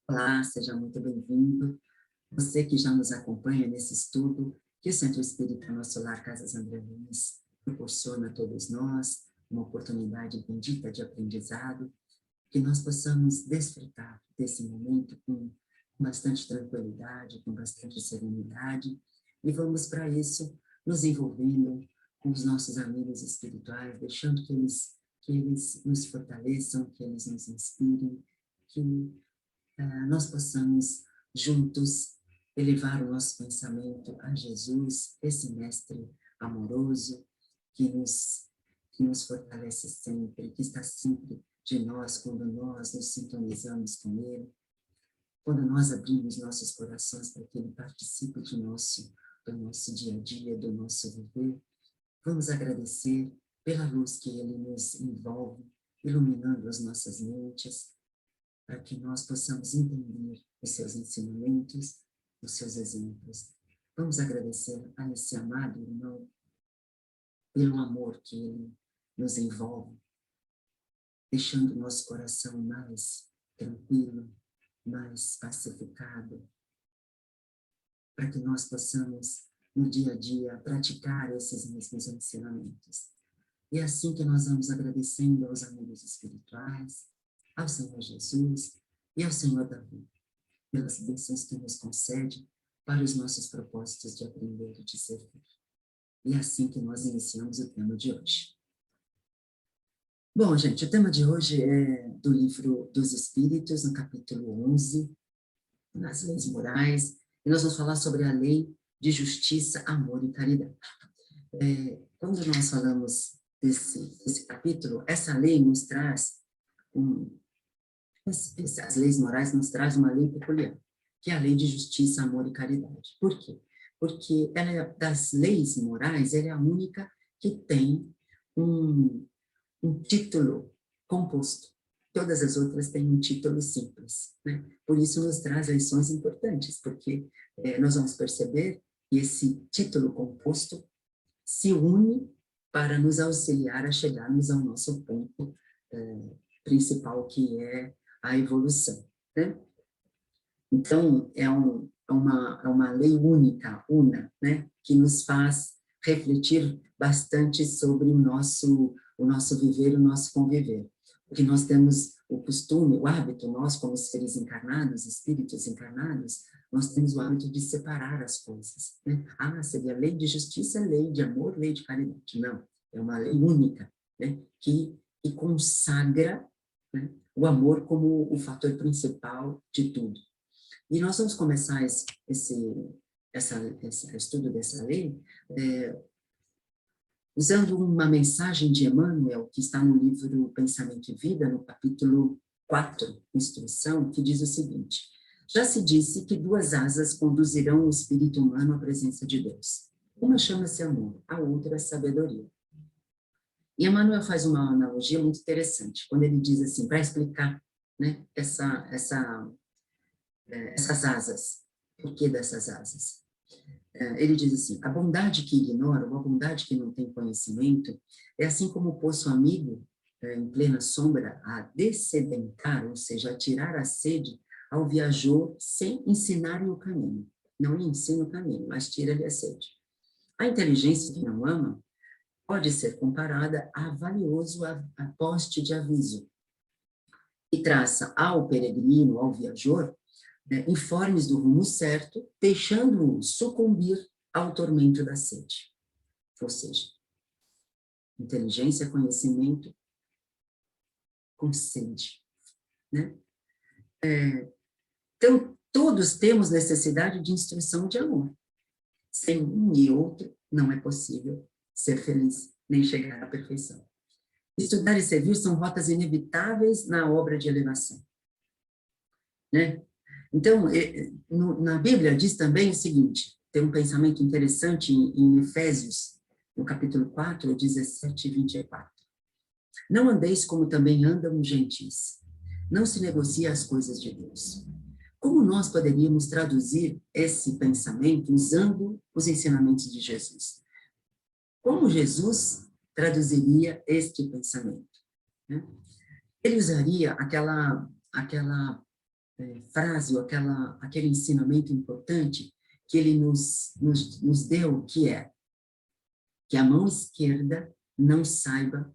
Olá, seja muito bem-vindo. Você que já nos acompanha nesse estudo que o Centro Espírita Nosso Lar Casas André Luiz proporciona a todos nós, uma oportunidade bendita de aprendizado, que nós possamos desfrutar desse momento com bastante tranquilidade, com bastante serenidade, e vamos para isso nos envolvendo com os nossos amigos espirituais, deixando que eles nos fortaleçam, que eles nos inspirem, que nós possamos juntos elevar o nosso pensamento a Jesus, esse mestre amoroso que nos fortalece sempre, que está sempre de nós quando nós nos sintonizamos com ele, quando nós abrimos nossos corações para que ele participe do nosso dia a dia, do nosso viver. Vamos agradecer pela luz que ele nos envolve, iluminando as nossas mentes, para que nós possamos entender os seus ensinamentos, os seus exemplos. Vamos agradecer a esse amado irmão pelo amor que ele nos envolve, deixando o nosso coração mais tranquilo, mais pacificado, para que nós possamos, no dia a dia, praticar esses mesmos ensinamentos. E é assim que nós vamos agradecendo aos amigos espirituais, ao Senhor Jesus e ao Senhor Davi, pelas bênçãos que nos concede para os nossos propósitos de aprender e de servir. E é assim que nós iniciamos o tema de hoje. Bom, gente, o tema de hoje é do Livro dos Espíritos, no capítulo 11, nas leis morais, e nós vamos falar sobre a lei de justiça, amor e caridade. Quando nós falamos desse capítulo, essa lei nos traz as leis morais nos trazem uma lei peculiar, que é a lei de justiça, amor e caridade. Por quê? Porque das leis morais, ela é a única que tem um título composto. Todas as outras têm um título simples, né? Por isso nos traz lições importantes, porque nós vamos perceber que esse título composto se une para nos auxiliar a chegarmos ao nosso ponto principal, que é a evolução, né? Então, é uma lei única, né? Que nos faz refletir bastante sobre o nosso viver, o nosso conviver. Porque nós temos o costume, o hábito, nós como seres encarnados, espíritos encarnados, nós temos o hábito de separar as coisas, né? Seria lei de justiça, lei de amor, lei de caridade. Não, é uma lei única, né? Que consagra, né, o amor como o fator principal de tudo. E nós vamos começar esse estudo dessa lei usando uma mensagem de Emmanuel, que está no livro Pensamento e Vida, no capítulo 4, Instrução, que diz o seguinte: já se disse que duas asas conduzirão o espírito humano à presença de Deus. Uma chama-se amor, a outra sabedoria. E Emmanuel faz uma analogia muito interessante, quando ele diz assim, para explicar, né, essas asas. Por que dessas asas? Ele diz assim, a bondade que ignora, ou a bondade que não tem conhecimento, é assim como o poço amigo, em plena sombra, a dessedentar, ou seja, a tirar a sede ao viajor sem ensinar-lhe o caminho. Não lhe ensina o caminho, mas tira-lhe a sede. A inteligência que não ama pode ser comparada a valioso poste de aviso, que traça ao peregrino, ao viajor, informes do rumo certo, deixando-o sucumbir ao tormento da sede. Ou seja, inteligência, conhecimento com sede, né? Então, todos temos necessidade de instrução de amor. Sem um e outro, não é possível ser feliz, nem chegar à perfeição. Estudar e servir são rotas inevitáveis na obra de elevação, né? Então, na Bíblia diz também o seguinte, tem um pensamento interessante em Efésios, no capítulo 4, 17 e 24. Não andeis como também andam os gentis. Não se negocia as coisas de Deus. Como nós poderíamos traduzir esse pensamento usando os ensinamentos de Jesus? Como Jesus traduziria este pensamento, né? Ele usaria aquela frase, ou aquele ensinamento importante que ele nos deu, que é que a mão esquerda não saiba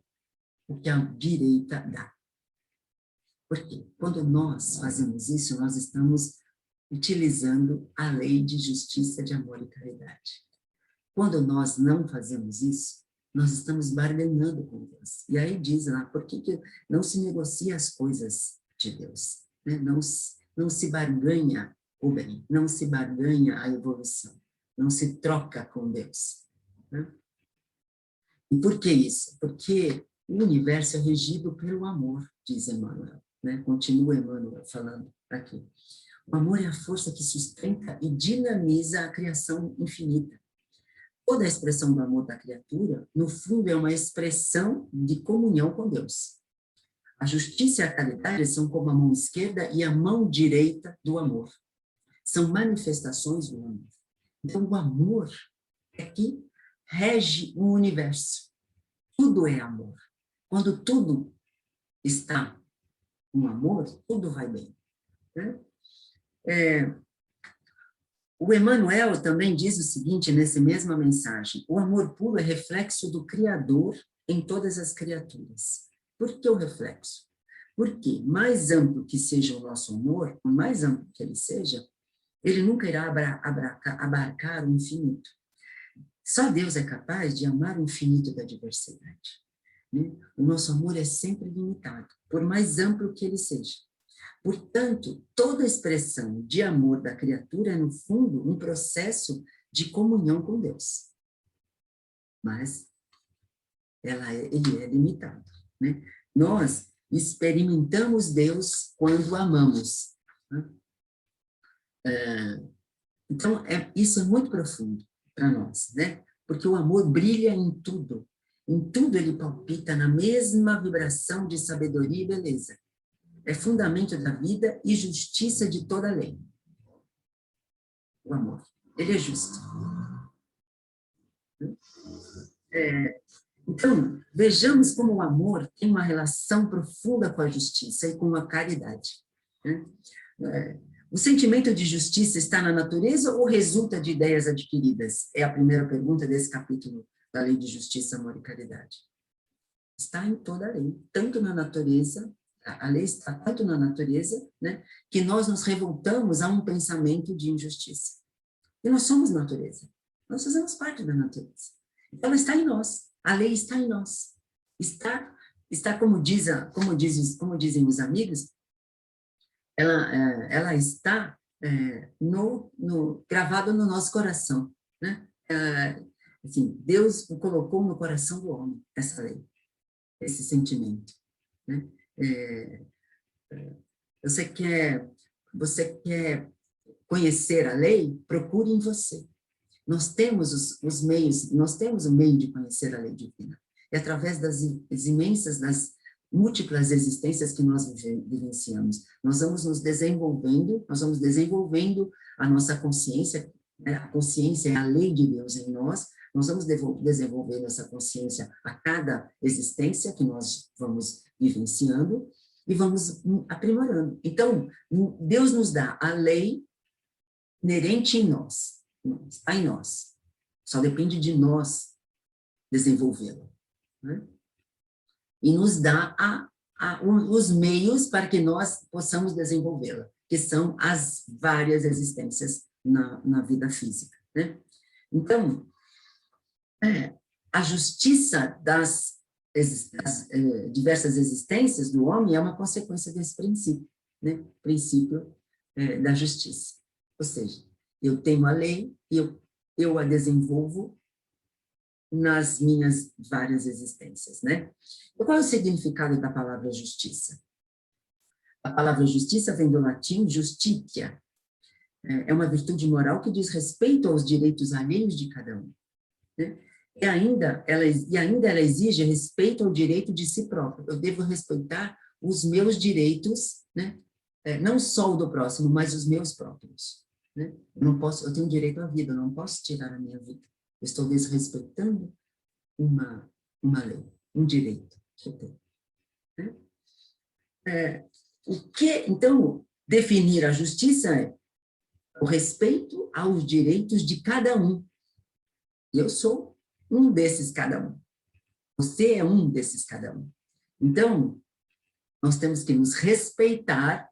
o que a direita dá. Porque quando nós fazemos isso, nós estamos utilizando a lei de justiça, de amor e caridade. Quando nós não fazemos isso, nós estamos barganhando com Deus. E aí diz lá, por que não se negocia as coisas de Deus? Né? Não se barganha o bem, não se barganha a evolução, não se troca com Deus. Né? E por que isso? Porque o universo é regido pelo amor, diz Emmanuel. Né? Continua Emmanuel falando aqui. O amor é a força que sustenta e dinamiza a criação infinita. Toda a expressão do amor da criatura, no fundo, é uma expressão de comunhão com Deus. A justiça e a caridade são como a mão esquerda e a mão direita do amor. São manifestações do amor. Então, o amor é que rege o universo. Tudo é amor. Quando tudo está com amor, tudo vai bem. Né? O Emmanuel também diz o seguinte, nessa mesma mensagem: o amor puro é reflexo do Criador em todas as criaturas. Por que o reflexo? Porque mais amplo que seja o nosso amor, por mais amplo que ele seja, ele nunca irá abarcar o infinito. Só Deus é capaz de amar o infinito da diversidade. Né? O nosso amor é sempre limitado, por mais amplo que ele seja. Portanto, toda expressão de amor da criatura é, no fundo, um processo de comunhão com Deus. Mas ele é limitado. Né? Nós experimentamos Deus quando amamos. Né? Então, isso é muito profundo para nós, né? Porque o amor brilha em tudo. Em tudo ele palpita na mesma vibração de sabedoria e beleza. É fundamento da vida e justiça de toda a lei. O amor. Ele é justo. Então, vejamos como o amor tem uma relação profunda com a justiça e com a caridade. O sentimento de justiça está na natureza ou resulta de ideias adquiridas? É a primeira pergunta desse capítulo da Lei de Justiça, Amor e Caridade. Está em toda a lei, tanto na natureza. A lei está tanto na natureza, né, que nós nos revoltamos a um pensamento de injustiça. E nós somos natureza. Nós fazemos parte da natureza. Então, ela está em nós. A lei está em nós. Está como dizem os amigos, ela está gravada no nosso coração. Né? Assim, Deus colocou no coração do homem essa lei, esse sentimento. Né? Você quer conhecer a lei? Procure em você. Nós temos os meios, nós temos o meio de conhecer a lei divina. É através das múltiplas existências que nós vivenciamos. Nós vamos nos desenvolvendo, a nossa consciência, né? A consciência é a lei de Deus em nós vamos desenvolvendo essa consciência a cada existência que nós vamos vivenciando, e vamos aprimorando. Então, Deus nos dá a lei inerente em nós, está em nós. Só depende de nós desenvolvê-la. Né? E nos dá os meios para que nós possamos desenvolvê-la, que são as várias existências na vida física. Né? Então, a justiça das diversas existências do homem é uma consequência desse princípio, né? Princípio da justiça. Ou seja, eu tenho a lei e eu a desenvolvo nas minhas várias existências, né? E qual é o significado da palavra justiça? A palavra justiça vem do latim justitia. É uma virtude moral que diz respeito aos direitos alheios de cada um, né? E ainda ela exige respeito ao direito de si próprio. Eu devo respeitar os meus direitos, né? Não só o do próximo, mas os meus próprios. Né? Eu tenho direito à vida, eu não posso tirar a minha vida. Eu estou desrespeitando uma lei, um direito que eu tenho. Né? Então, Definir a justiça é o respeito aos direitos de cada um. E eu sou um desses cada um. Você é um desses cada um. Então, nós temos que nos respeitar.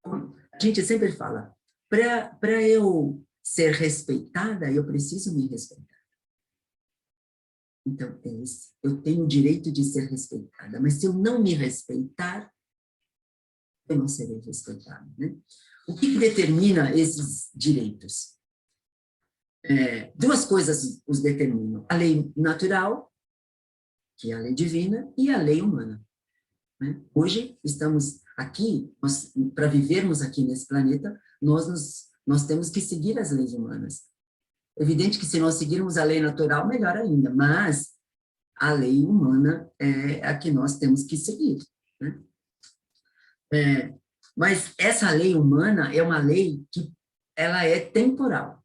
A gente sempre fala, para eu ser respeitada, eu preciso me respeitar. Então, eu tenho o direito de ser respeitada, mas se eu não me respeitar, eu não serei respeitada, né? O que determina esses direitos? Duas coisas os determinam: a lei natural, que é a lei divina, e a lei humana, né? Hoje, estamos aqui, para vivermos aqui nesse planeta, nós temos que seguir as leis humanas. Evidente que se nós seguirmos a lei natural, melhor ainda, mas a lei humana é a que nós temos que seguir, né? Mas essa lei humana é uma lei que ela é temporal,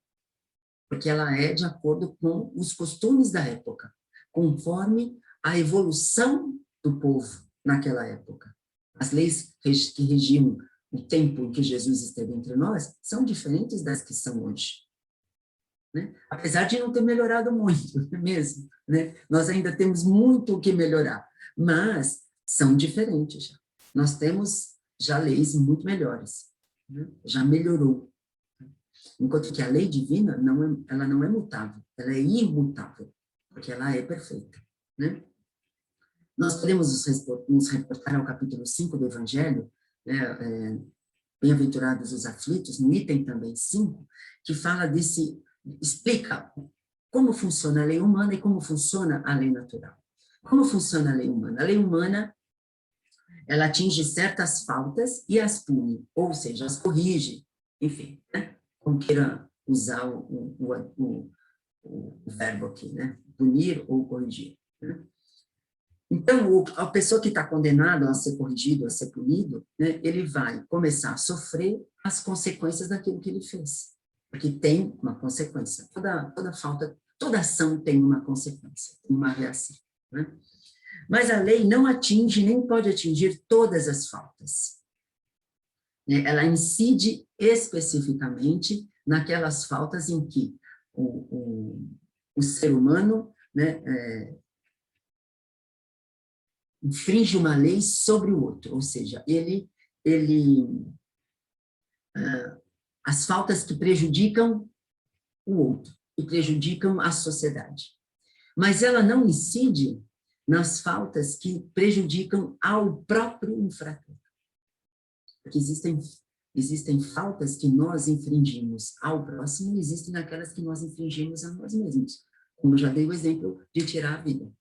porque ela é de acordo com os costumes da época, conforme a evolução do povo naquela época. As leis que regiam o tempo em que Jesus esteve entre nós são diferentes das que são hoje, né? Apesar de não ter melhorado muito, mesmo, né? Nós ainda temos muito o que melhorar, mas são diferentes já. Nós temos já leis muito melhores, né? Já melhorou. Enquanto que a lei divina, ela não é mutável, ela é imutável, porque ela é perfeita, né? Nós podemos nos reportar ao capítulo 5 do Evangelho, né, Bem-aventurados os aflitos, no item também 5, que fala explica como funciona a lei humana e como funciona a lei natural. Como funciona a lei humana? A lei humana, ela atinge certas faltas e as pune, ou seja, as corrige, enfim, né? Como queira usar o verbo aqui, né? Punir ou corrigir, né? Então, a pessoa que está condenada a ser corrigido, a ser punido, né, ele vai começar a sofrer as consequências daquilo que ele fez. Porque tem uma consequência. Toda falta, toda ação tem uma consequência, uma reação, né? Mas a lei não atinge, nem pode atingir todas as faltas, né? Ela incide especificamente naquelas faltas em que o ser humano, né, infringe uma lei sobre o outro, ou seja, as faltas que prejudicam o outro e prejudicam a sociedade. Mas ela não incide nas faltas que prejudicam ao próprio infrator. Porque existem faltas que nós infringimos ao próximo e existem aquelas que nós infringimos a nós mesmos. Como eu já dei o exemplo de tirar a vida.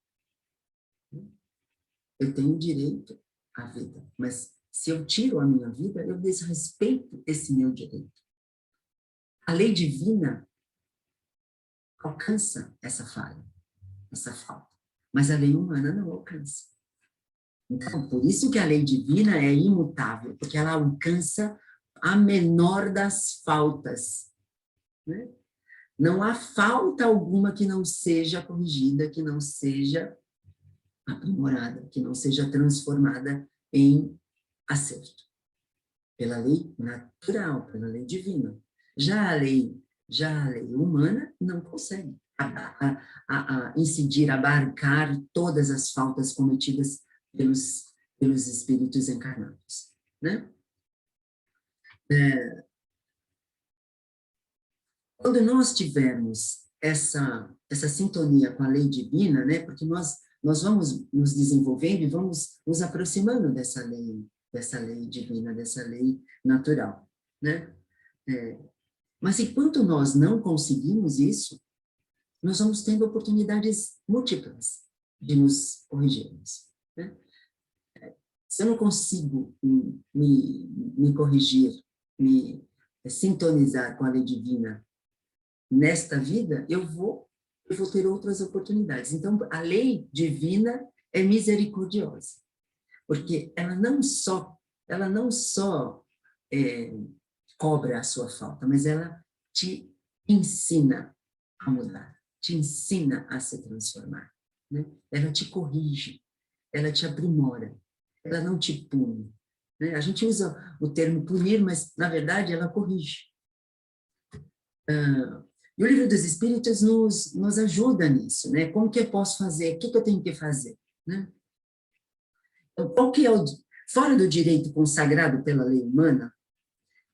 Eu tenho direito à vida, mas se eu tiro a minha vida, eu desrespeito esse meu direito. A lei divina alcança essa falha, essa falta, mas a lei humana não alcança. Então, por isso que a lei divina é imutável, porque ela alcança a menor das faltas, né? Não há falta alguma que não seja corrigida, que não seja aprimorada, que não seja transformada em acerto, pela lei natural, pela lei divina. Já a lei humana não consegue incidir, abarcar todas as faltas cometidas pelos espíritos encarnados, né? Quando nós tivermos essa sintonia com a lei divina, né? Porque nós vamos nos desenvolvendo e vamos nos aproximando dessa lei divina, dessa lei natural, né? Mas enquanto nós não conseguimos isso, nós vamos tendo oportunidades múltiplas de nos corrigirmos, né? Se eu não consigo me corrigir, me sintonizar com a lei divina nesta vida, eu vou ter outras oportunidades. Então, a lei divina é misericordiosa, porque ela não só cobra a sua falta, mas ela te ensina a mudar, te ensina a se transformar, né? Ela te corrige, ela te aprimora, ela não te pune, né? A gente usa o termo punir, mas, na verdade, ela corrige. E o Livro dos Espíritos nos ajuda nisso, né? Como que eu posso fazer? O que eu tenho que fazer? Né? Então, qual que é fora do direito consagrado pela lei humana,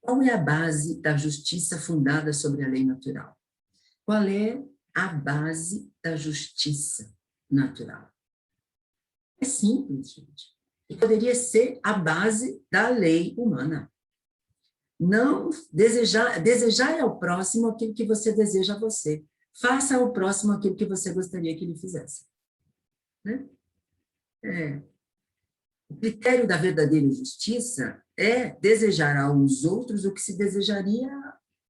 qual é a base da justiça fundada sobre a lei natural? Qual é a base da justiça natural? É simples, gente. E poderia ser a base da lei humana. Não desejar ao próximo aquilo que você deseja a você. Faça ao próximo aquilo que você gostaria que ele fizesse. Né? O critério da verdadeira justiça é desejar aos outros o que se desejaria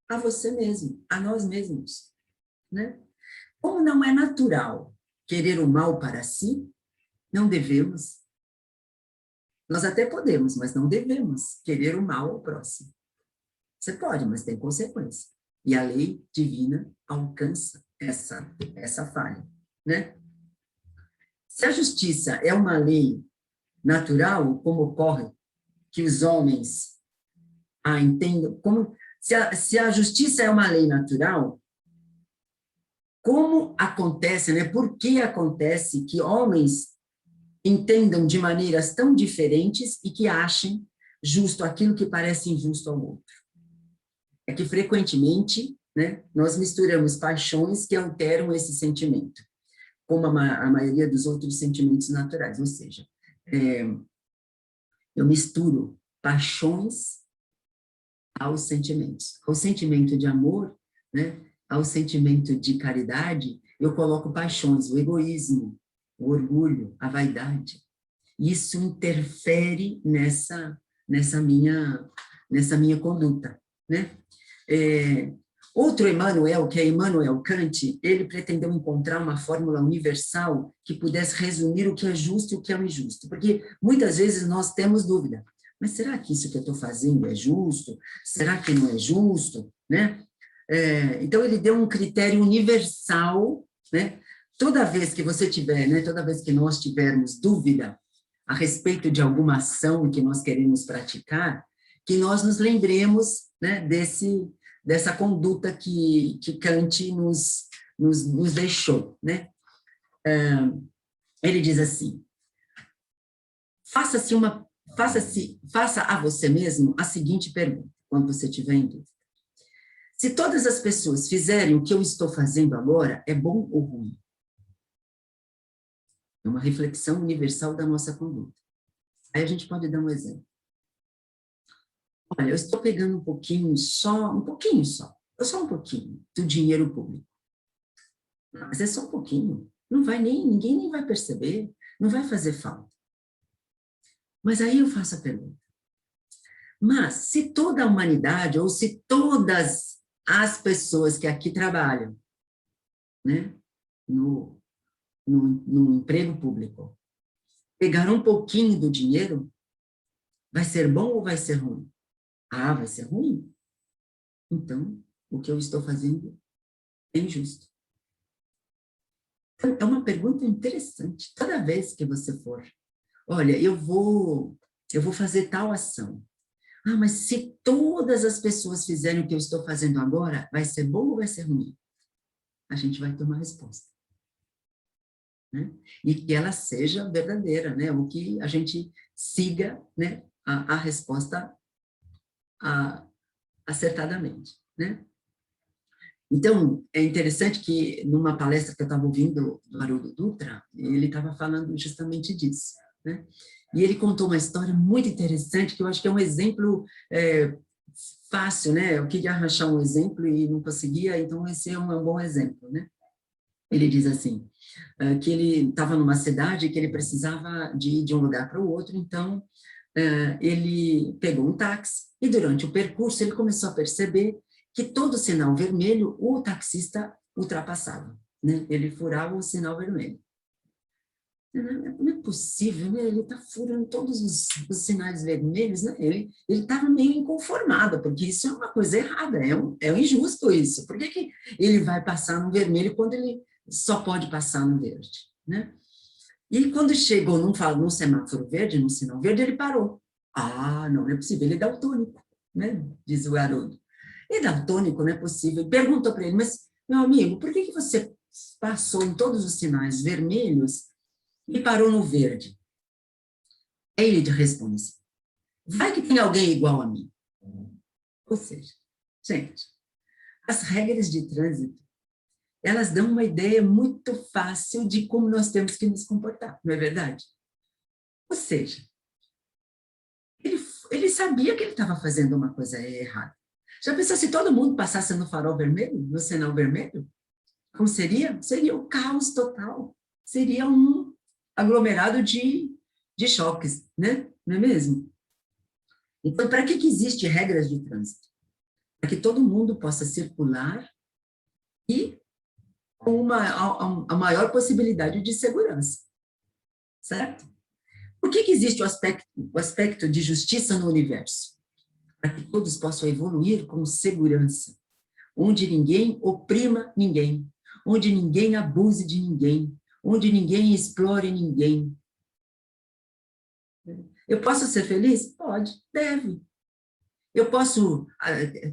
a você mesmo, a nós mesmos. Né? Como não é natural querer o mal para si, não devemos. Nós até podemos, mas não devemos querer o mal ao próximo. Você pode, mas tem consequência. E a lei divina alcança essa falha, né? Se a justiça é uma lei natural, como ocorre que os homens a entendam, se a justiça é uma lei natural, como acontece, né? Por que acontece que homens entendam de maneiras tão diferentes e que achem justo aquilo que parece injusto ao outro? É que, frequentemente, né, nós misturamos paixões que alteram esse sentimento, como a maioria dos outros sentimentos naturais, ou seja, eu misturo paixões aos sentimentos. Ao sentimento de amor, né, ao sentimento de caridade, eu coloco paixões, o egoísmo, o orgulho, a vaidade. Isso interfere nessa minha conduta, né? Outro Emmanuel, que é Immanuel Kant, ele pretendeu encontrar uma fórmula universal que pudesse resumir o que é justo e o que é injusto, porque muitas vezes nós temos dúvida, mas será que isso que eu estou fazendo é justo? Será que não é justo? Né? Então, ele deu um critério universal, né? Toda vez que você tiver, né, toda vez que nós tivermos dúvida a respeito de alguma ação que nós queremos praticar, que nós nos lembremos, né, dessa conduta que Kant nos deixou, né? Ele diz assim: faça a você mesmo a seguinte pergunta, quando você estiver em dúvida. Se todas as pessoas fizerem o que eu estou fazendo agora, é bom ou ruim? É uma reflexão universal da nossa conduta. Aí a gente pode dar um exemplo. Olha, eu estou pegando um pouquinho só do dinheiro público. Mas é só um pouquinho. Ninguém nem vai perceber, não vai fazer falta. Mas aí eu faço a pergunta. Mas se toda a humanidade, ou se todas as pessoas que aqui trabalham, né, no emprego público, pegar um pouquinho do dinheiro, vai ser bom ou vai ser ruim? Ah, vai ser ruim. Então, o que eu estou fazendo é injusto. É uma pergunta interessante. Toda vez que você for, olha, eu vou fazer tal ação. Ah, mas se todas as pessoas fizerem o que eu estou fazendo agora, vai ser bom ou vai ser ruim? A gente vai ter uma resposta. Né? E que ela seja verdadeira, né? O que a gente siga, né, a resposta acertadamente, né? Então, é interessante que numa palestra que eu estava ouvindo do Haroldo Dutra, ele estava falando justamente disso, né? E ele contou uma história muito interessante, que eu acho que é um exemplo fácil, né? Eu queria arranjar um exemplo e não conseguia, então esse é um bom exemplo, né? Ele diz assim, que ele estava numa cidade que ele precisava de ir de um lugar para o outro, então ele pegou um táxi e durante o percurso ele começou a perceber que todo sinal vermelho o taxista ultrapassava, né? Ele furava o sinal vermelho. Não é possível, né? Ele está furando todos os sinais vermelhos, né? Ele estava meio inconformado, porque isso é uma coisa errada, é injusto isso. Por que ele vai passar no vermelho quando ele só pode passar no verde, né? E quando chegou num semáforo verde, num sinal verde, ele parou. Ah, não é possível, ele é daltônico, né? Diz o Haroldo. É daltônico, não é possível. E perguntou para ele, mas, meu amigo, por que que você passou em todos os sinais vermelhos e parou no verde? Aí ele responde assim, vai que tem alguém igual a mim. Ou seja, gente, as regras de trânsito, elas dão uma ideia muito fácil de como nós temos que nos comportar, não é verdade? Ou seja, ele sabia que ele estava fazendo uma coisa errada. Já pensou se todo mundo passasse no farol vermelho, no sinal vermelho? Como seria? Seria o caos total. Seria um aglomerado de choques, né? Não é mesmo? Então, para que existe regras de trânsito? Para que todo mundo possa circular e com a maior possibilidade de segurança, certo? Por que existe o aspecto de justiça no universo? Para que todos possam evoluir com segurança, onde ninguém oprima ninguém, onde ninguém abuse de ninguém, onde ninguém explore ninguém. Eu posso ser feliz? Pode, deve. Eu posso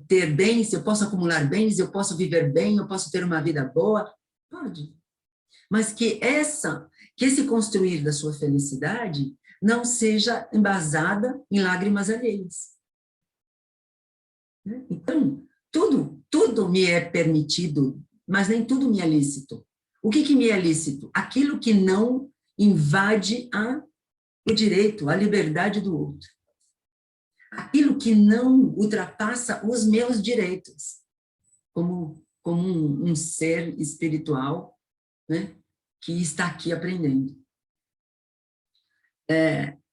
ter bens, eu posso acumular bens, eu posso viver bem, eu posso ter uma vida boa? Pode. Mas que esse construir da sua felicidade não seja embasada em lágrimas alheias. Então, tudo me é permitido, mas nem tudo me é lícito. O que me é lícito? Aquilo que não invade o direito, a liberdade do outro. Aquilo que não ultrapassa os meus direitos, como um ser espiritual, né, que está aqui aprendendo.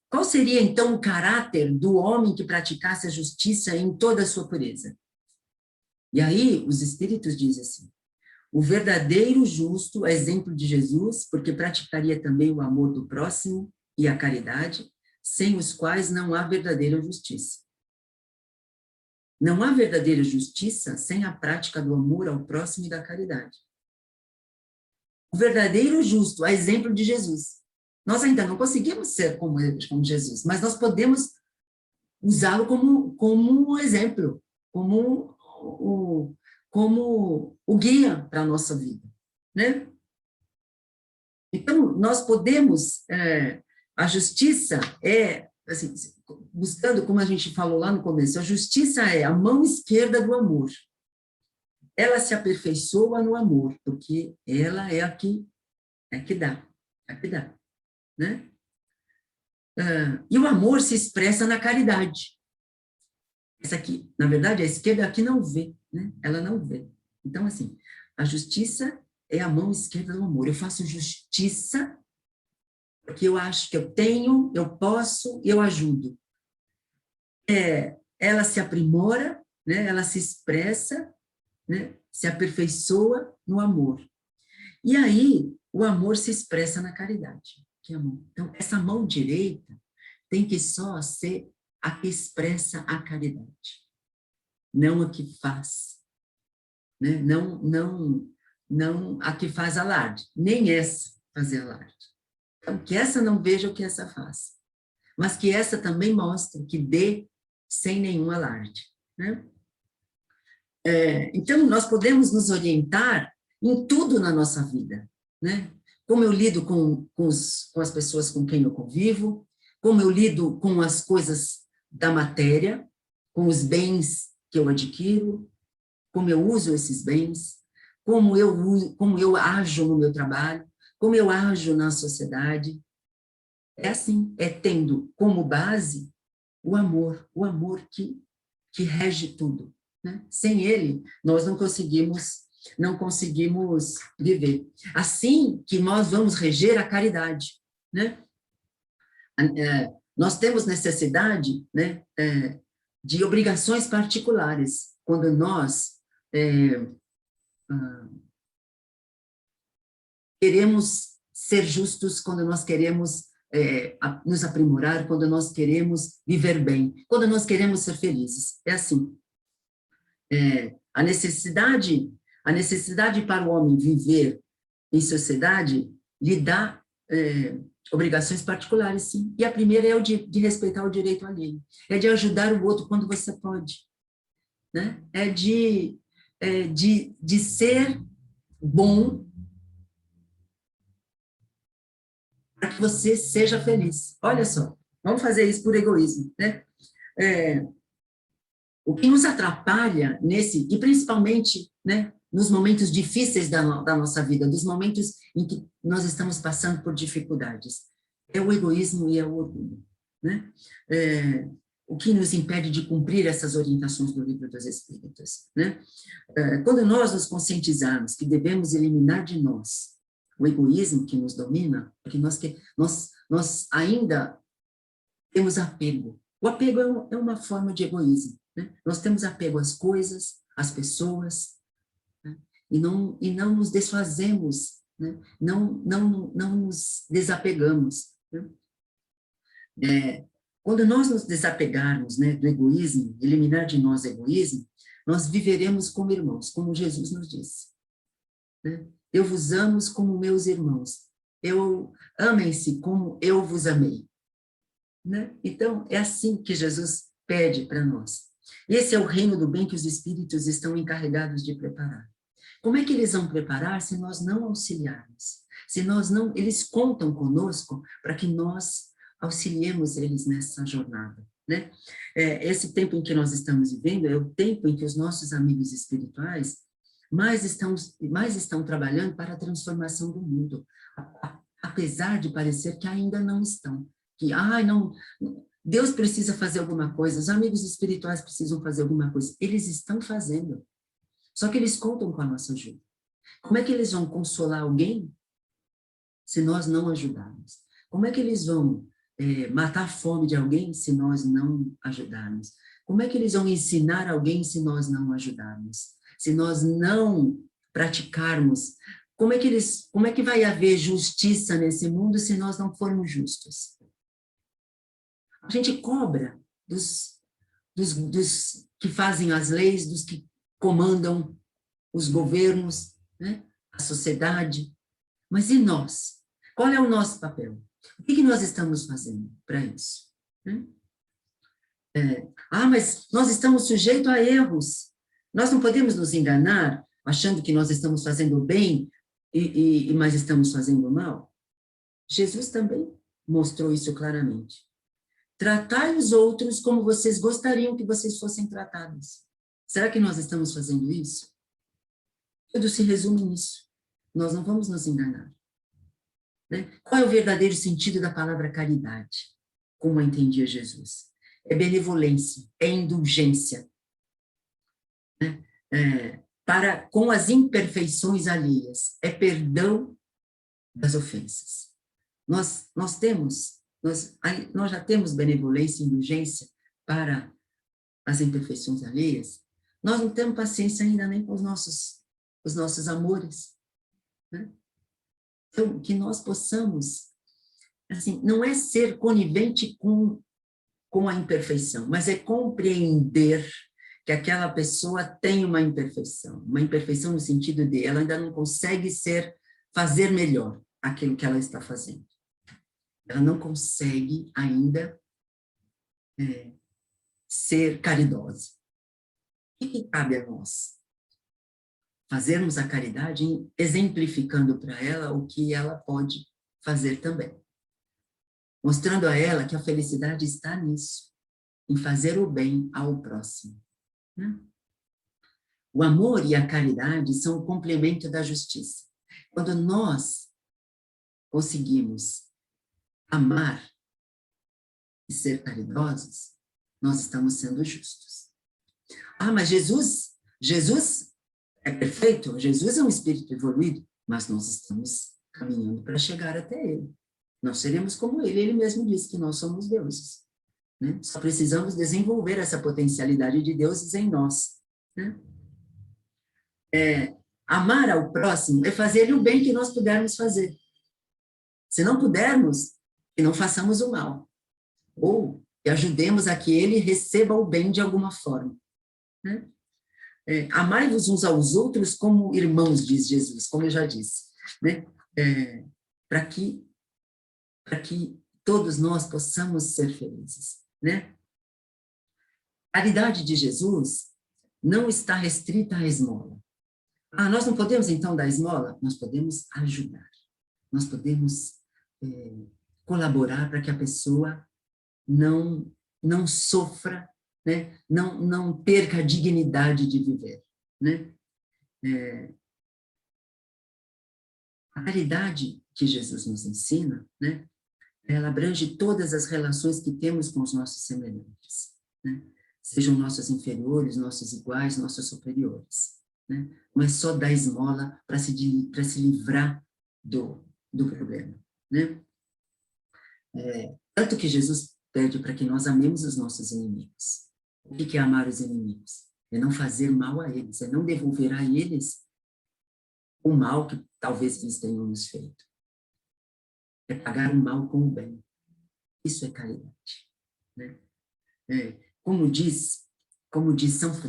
Qual seria, então, o caráter do homem que praticasse a justiça em toda a sua pureza? E aí, os espíritos dizem assim, o verdadeiro justo, a exemplo de Jesus, porque praticaria também o amor do próximo e a caridade, sem os quais não há verdadeira justiça. Não há verdadeira justiça sem a prática do amor ao próximo e da caridade. O verdadeiro justo, a exemplo de Jesus. Nós ainda não conseguimos ser como Jesus, mas nós podemos usá-lo como um exemplo, como o guia para a nossa vida, né? Então, nós podemos, a justiça assim, buscando, como a gente falou lá no começo, a justiça é a mão esquerda do amor. Ela se aperfeiçoa no amor, porque ela é a que dá, né? E o amor se expressa na caridade. Essa aqui, na verdade, a esquerda aqui não vê, né? Ela não vê. Então, assim, a justiça é a mão esquerda do amor. Eu faço justiça porque eu acho que eu tenho, eu posso, eu ajudo. Ela se aprimora, né? Ela se expressa, né? Se aperfeiçoa no amor. E aí, o amor se expressa na caridade, que é amor. Então, essa mão direita tem que só ser a que expressa a caridade, não a que faz, né? Não a que faz alarde, nem essa fazer alarde. Então, que essa não veja o que essa faz, mas que essa também mostre que dê sem nenhum alarde, né? Então, nós podemos nos orientar em tudo na nossa vida, né? Como eu lido com as pessoas com quem eu convivo, como eu lido com as coisas da matéria, com os bens que eu adquiro, como eu uso esses bens, como eu ajo no meu trabalho, como eu ajo na sociedade. É assim, tendo como base o amor que rege tudo, né? Sem ele, nós não conseguimos viver. Assim que nós vamos reger a caridade, né? Nós temos necessidade, né, de obrigações particulares, quando nós queremos ser justos, quando nós queremos nos aprimorar, quando nós queremos viver bem, quando nós queremos ser felizes. É assim. A necessidade para o homem viver em sociedade lhe dá obrigações particulares, sim. E a primeira é o de respeitar o direito alheio. É de ajudar o outro quando você pode. Né? É de ser bom para que você seja feliz. Olha só, vamos fazer isso por egoísmo. Né? O que nos atrapalha e principalmente, né, nos momentos difíceis da nossa vida, dos momentos em que nós estamos passando por dificuldades, é o egoísmo e é o orgulho. Né? O que nos impede de cumprir essas orientações do Livro dos Espíritos. Né? Quando nós nos conscientizarmos que devemos eliminar de nós o egoísmo que nos domina, porque nós ainda temos apego. O apego é uma forma de egoísmo. Né? Nós temos apego às coisas, às pessoas, né? e não nos desfazemos, né? não nos desapegamos. Né? Quando nós nos desapegarmos, né, do egoísmo, eliminar de nós o egoísmo, nós viveremos como irmãos, como Jesus nos disse. Né? Eu vos amo como meus irmãos. Amem-se como eu vos amei. Né? Então, é assim que Jesus pede para nós. Esse é o reino do bem que os espíritos estão encarregados de preparar. Como é que eles vão preparar se nós não auxiliarmos? Se nós não, eles contam conosco para que nós auxiliemos eles nessa jornada. Né? Esse tempo em que nós estamos vivendo é o tempo em que os nossos amigos espirituais mais estão trabalhando para a transformação do mundo, apesar de parecer que ainda não estão. Que, não, Deus precisa fazer alguma coisa, os amigos espirituais precisam fazer alguma coisa. Eles estão fazendo. Só que eles contam com a nossa ajuda. Como é que eles vão consolar alguém se nós não ajudarmos? Como é que eles vão matar a fome de alguém se nós não ajudarmos? Como é que eles vão ensinar alguém se nós não ajudarmos? Se nós não praticarmos? Como é que vai haver justiça nesse mundo se nós não formos justos? A gente cobra dos que fazem as leis, dos que comandam os governos, né? A sociedade. Mas e nós? Qual é o nosso papel? O que nós estamos fazendo para isso? Né? Mas nós estamos sujeitos a erros. Nós não podemos nos enganar achando que nós estamos fazendo o bem mas estamos fazendo o mal. Jesus também mostrou isso claramente. Tratai os outros como vocês gostariam que vocês fossem tratados. Será que nós estamos fazendo isso? Tudo se resume nisso. Nós não vamos nos enganar. Né? Qual é o verdadeiro sentido da palavra caridade? Como a entendia Jesus? É benevolência, é indulgência. Né? Com as imperfeições alheias. É perdão das ofensas. Nós já temos benevolência e indulgência para as imperfeições alheias. Nós não temos paciência ainda nem com os nossos amores. Né? Então, que nós possamos, assim, não é ser conivente com a imperfeição, mas é compreender que aquela pessoa tem uma imperfeição no sentido de ela ainda não consegue fazer melhor aquilo que ela está fazendo. Ela não consegue ainda ser caridosa. O que cabe a nós? Fazermos a caridade exemplificando para ela o que ela pode fazer também. Mostrando a ela que a felicidade está nisso, em fazer o bem ao próximo. Né? O amor e a caridade são o complemento da justiça. Quando nós conseguimos amar e ser caridosos, nós estamos sendo justos. Mas Jesus é perfeito? Jesus é um espírito evoluído, mas nós estamos caminhando para chegar até ele. Nós seremos como ele. Ele mesmo disse que nós somos deuses. Né? Só precisamos desenvolver essa potencialidade de deuses em nós. Né? Amar ao próximo é fazer o bem que nós pudermos fazer. Se não pudermos, que não façamos o mal. Ou que ajudemos a que ele receba o bem de alguma forma. Né? Amai-vos uns aos outros como irmãos, diz Jesus, como eu já disse. Né? Para que para que todos nós possamos ser felizes, né? A caridade de Jesus não está restrita à esmola. Ah, nós não podemos, então, dar esmola? Nós podemos ajudar. Nós podemos colaborar para que a pessoa não sofra, né? Não perca a dignidade de viver, né? A caridade que Jesus nos ensina, né? Ela abrange todas as relações que temos com os nossos semelhantes, né? Sejam nossos inferiores, nossos iguais, nossos superiores, né? Não é só dar esmola para se livrar do problema, né? Tanto que Jesus pede para que nós amemos os nossos inimigos. O que é amar os inimigos? É não fazer mal a eles, é não devolver a eles o mal que talvez eles tenham nos feito. É pagar o mal com o bem. Isso é caridade, né? Como diz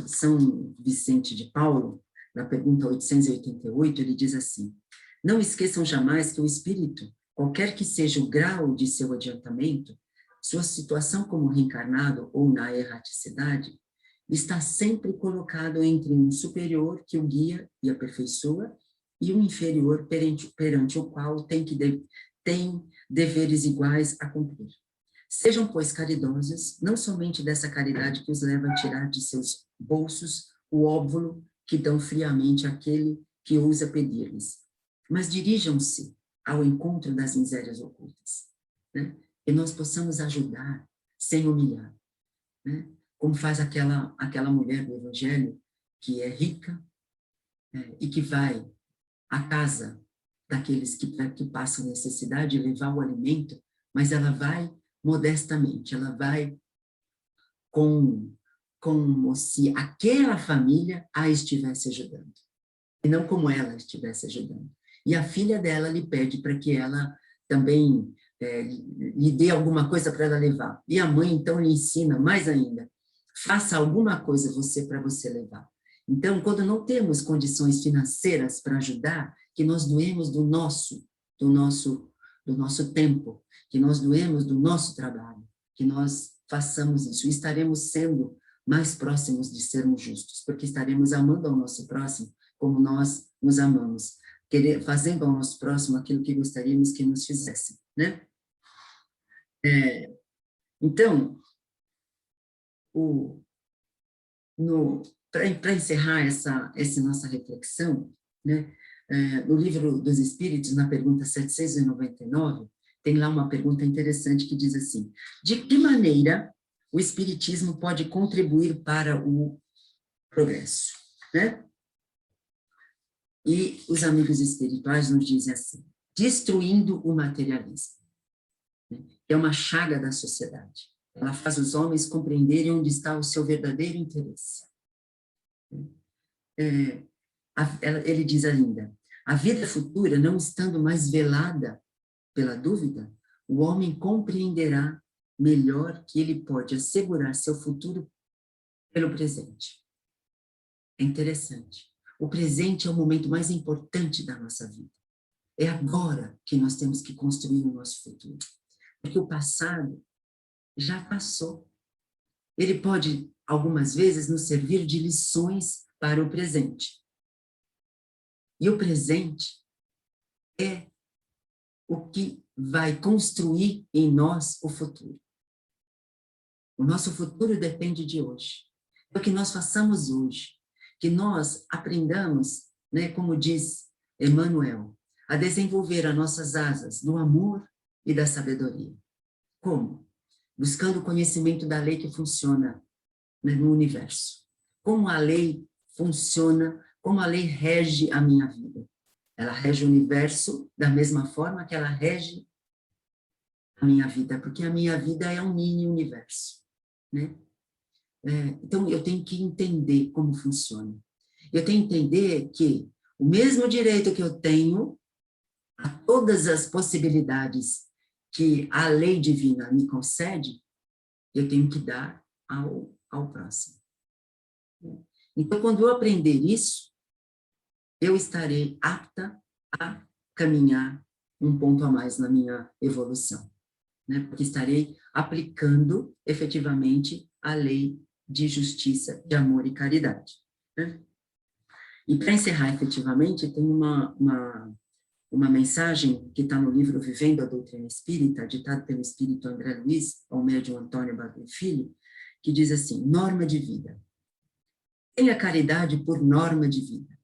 São Vicente de Paulo, na pergunta 888, ele diz assim: não esqueçam jamais que o espírito, qualquer que seja o grau de seu adiantamento, sua situação como reencarnado ou na erraticidade, está sempre colocado entre um superior que o guia e aperfeiçoa e um inferior perante o qual tem deveres iguais a cumprir. Sejam, pois, caridosos, não somente dessa caridade que os leva a tirar de seus bolsos o óvulo que dão friamente àquele que ousa pedir-lhes, mas dirijam-se ao encontro das misérias ocultas, né? Que nós possamos ajudar sem humilhar, né? Como faz aquela mulher do Evangelho que é rica, e que vai à casa daqueles que passam necessidade levar o alimento, mas ela vai modestamente, ela vai como se aquela família a estivesse ajudando, e não como ela estivesse ajudando. E a filha dela lhe pede para que ela também lhe dê alguma coisa para ela levar. E a mãe, então, lhe ensina mais ainda: faça alguma coisa você para você levar. Então, quando não temos condições financeiras para ajudar, que nós doemos do nosso tempo, que nós doemos do nosso trabalho, que nós façamos isso, e estaremos sendo mais próximos de sermos justos, porque estaremos amando ao nosso próximo como nós nos amamos, fazendo ao nosso próximo aquilo que gostaríamos que nos fizessem, né? Então, para encerrar essa nossa reflexão, né, no Livro dos Espíritos, na pergunta 799, tem lá uma pergunta interessante que diz assim: de que maneira o Espiritismo pode contribuir para o progresso, né? E os amigos espirituais nos dizem assim: destruindo o materialismo, né, que é uma chaga da sociedade. Ela faz os homens compreenderem onde está o seu verdadeiro interesse. Ele diz ainda: a vida futura, não estando mais velada pela dúvida, o homem compreenderá melhor que ele pode assegurar seu futuro pelo presente. É interessante. O presente é o momento mais importante da nossa vida. É agora que nós temos que construir o nosso futuro. Porque o passado já passou. Ele pode, algumas vezes, nos servir de lições para o presente. E o presente é o que vai construir em nós o futuro. O nosso futuro depende de hoje. É o que nós façamos hoje, que nós aprendamos, né, como diz Emmanuel, a desenvolver as nossas asas do amor e da sabedoria. Como? Buscando o conhecimento da lei que funciona, né, no universo. Como a lei funciona, como a lei rege a minha vida. Ela rege o universo da mesma forma que ela rege a minha vida, porque a minha vida é um mini universo, né? Então, eu tenho que entender como funciona. Eu tenho que entender que o mesmo direito que eu tenho a todas as possibilidades que a lei divina me concede, eu tenho que dar ao próximo. Então, quando eu aprender isso, eu estarei apta a caminhar um ponto a mais na minha evolução, né? Porque estarei aplicando efetivamente a lei de justiça, de amor e caridade, né? E para encerrar efetivamente, tem uma mensagem que está no livro Vivendo a Doutrina Espírita, ditado pelo espírito André Luiz, ao médium Antônio Bagui Filho, que diz assim: norma de vida. Tenha caridade por norma de vida.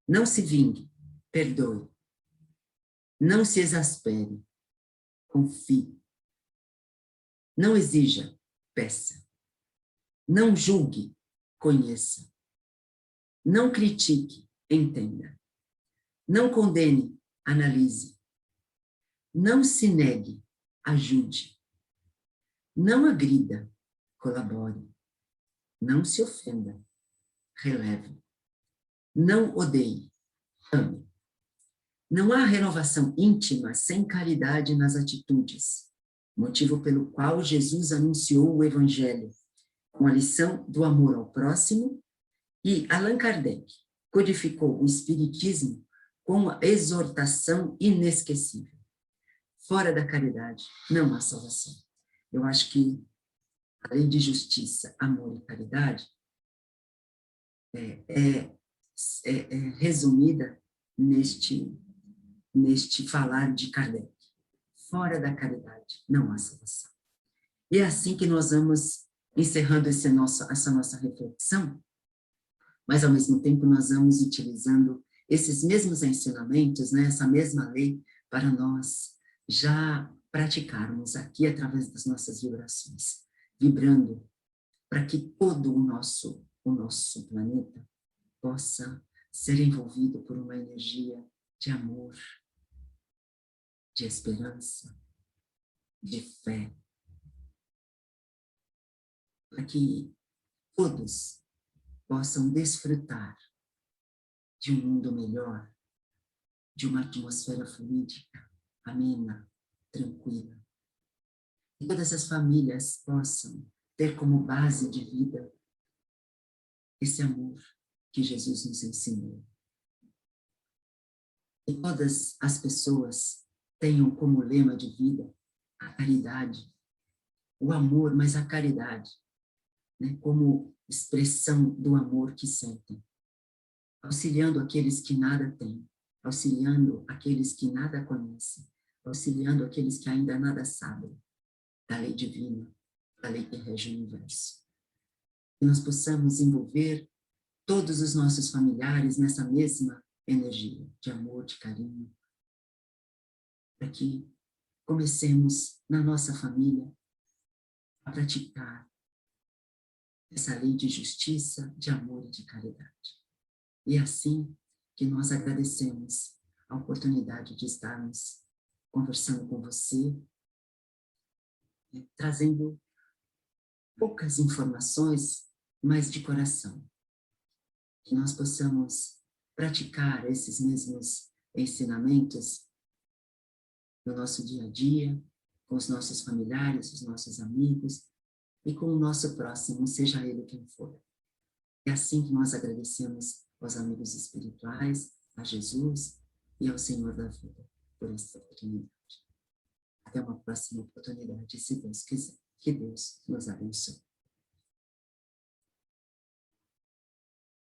Não se vingue, perdoe. Não se exaspere, confie. Não exija, peça. Não julgue, conheça. Não critique, entenda. Não condene, analise. Não se negue, ajude. Não agrida, colabore. Não se ofenda, releve. Não odeie, ame. Não há renovação íntima sem caridade nas atitudes, motivo pelo qual Jesus anunciou o Evangelho, com a lição do amor ao próximo, e Allan Kardec codificou o Espiritismo com a exortação inesquecível. Fora da caridade não há salvação. Eu acho que a lei de justiça, amor e caridade é resumida neste falar de Kardec. Fora da caridade não há salvação. E é assim que nós vamos encerrando essa nossa reflexão, mas ao mesmo tempo nós vamos utilizando esses mesmos ensinamentos, né, essa mesma lei, para nós já praticarmos aqui através das nossas vibrações, vibrando para que todo o nosso planeta possa ser envolvido por uma energia de amor, de esperança, de fé, para que todos possam desfrutar de um mundo melhor, de uma atmosfera fluídica, amena, tranquila. Que todas as famílias possam ter como base de vida esse amor que Jesus nos ensinou. Que todas as pessoas tenham como lema de vida a caridade, o amor, mas a caridade, né, como expressão do amor que sentem, auxiliando aqueles que nada têm, auxiliando aqueles que nada conhecem, auxiliando aqueles que ainda nada sabem da lei divina, da lei que rege o universo. Que nós possamos envolver todos os nossos familiares nessa mesma energia de amor, de carinho, para que comecemos na nossa família a praticar essa lei de justiça, de amor e de caridade. E é assim que nós agradecemos a oportunidade de estarmos conversando com você, trazendo poucas informações, mas de coração. Que nós possamos praticar esses mesmos ensinamentos no nosso dia a dia, com os nossos familiares, os nossos amigos e com o nosso próximo, seja ele quem for. É assim que nós agradecemos aos amigos espirituais, a Jesus e ao Senhor da vida por esta oportunidade. Até uma próxima oportunidade, se Deus quiser. Que Deus nos abençoe.